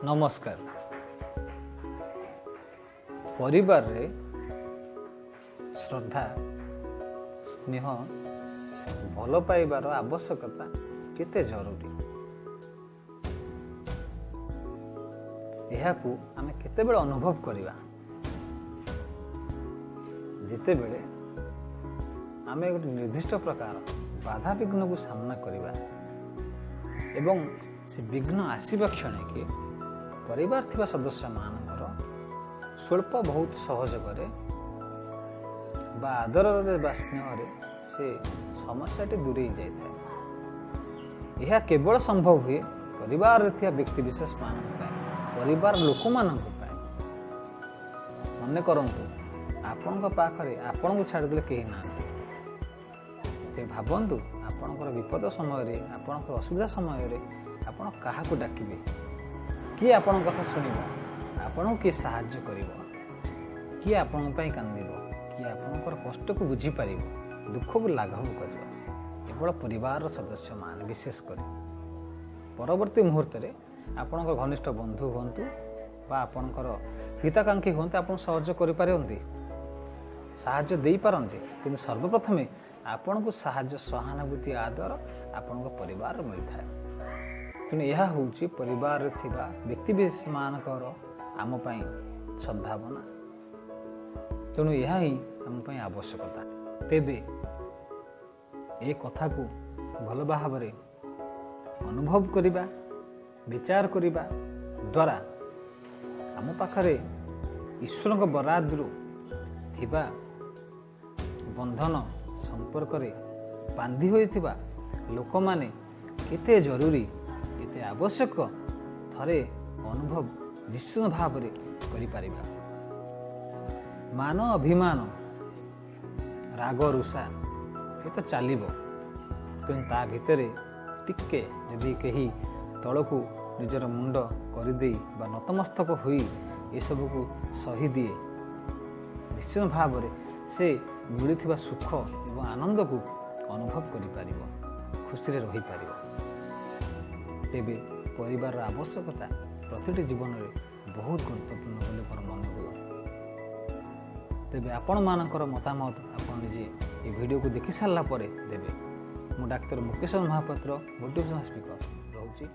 नमस्कार। परिवार रे श्रद्धा स्नेह भल पाइबार आवश्यकता केते जरूरी, यह आमे केतेबेले अनुभव करिबा जेतेबेले आमे एक निर्दिष्ट प्रकार बाधा विघ्न को सामना करिबा एवं से विघ्न आसीबा क्षण के परिवार थिबा सदस्य मानकर स्वल्प बहुत सहयोग बा आदर बा स्नेह से समस्याटी दूरे जाए। यह केवल संभव हुए परिवार थिबा व्यक्ति विशेष मान परिवार लोक मान मन करंतु आपण पाखरे आपण को छाड़देले कहीं ना भावतु आपणकर विपद समय आपणकर असुविधा समय आपण क्या डाकिबे, किए आपण कथा शुणिबा, आपण किए साहाय्य करिवो, किए आपण पई कांदिबो, किए आपणकर कष्ट को बुझी पारिबो, दुख को लाघव करिवो, केवल परिवार सदस्य मान विशेष कर परवर्ती मुहूर्त रे आपणकर घनिष्ठ बंधु हुंतु बा आपणकर हिताकांक्षी हुंतु आपण सहयोग करि पारंती, साहाय्य दे पारंती, किंतु सर्वप्रथम आपण को साहाय्य सहानुभूति आदर आपण परिवार मिलता है। तेणु यह हूँ परिवार थिबा व्यक्ति विशेष मानकर आम पाई सद्भावना, तेणु यह ही आम पाई आवश्यकता। तेबे ए कथा को भल भाव अनुभव करिबा विचार करिबा द्वारा आम पाखरे ईश्वर बरादरू थिबा बंधन संपर्क रे बांधी होइथिबा लोक माने केते जरूरी केते आवश्यक थरे अनुभव निश्चित भाव रे करि परिबा। मान अभिमान राग रुषा ये तो चलिबो, किंतु ता भितरे टिके यदि कहीं तलकू निजर मुंड करदे बा नतमस्तक हुई ये सब को सही दिए निश्चित भाव से मिलुथिबा सुख एवं आनंद को अनुभव करि पारिबो, खुशी रे रही पारिबो। तेबे परिवार आवश्यकता प्रतिटी जीवन में बहुत गुरुत्वपूर्ण बोली मोर मन हुए। तेबे आपण मानकर मतामत आपण निजे ये वीडियो को देखि सारला परे देबे। मु doctor Mukesh Mahapatra motivational speaker रहउची।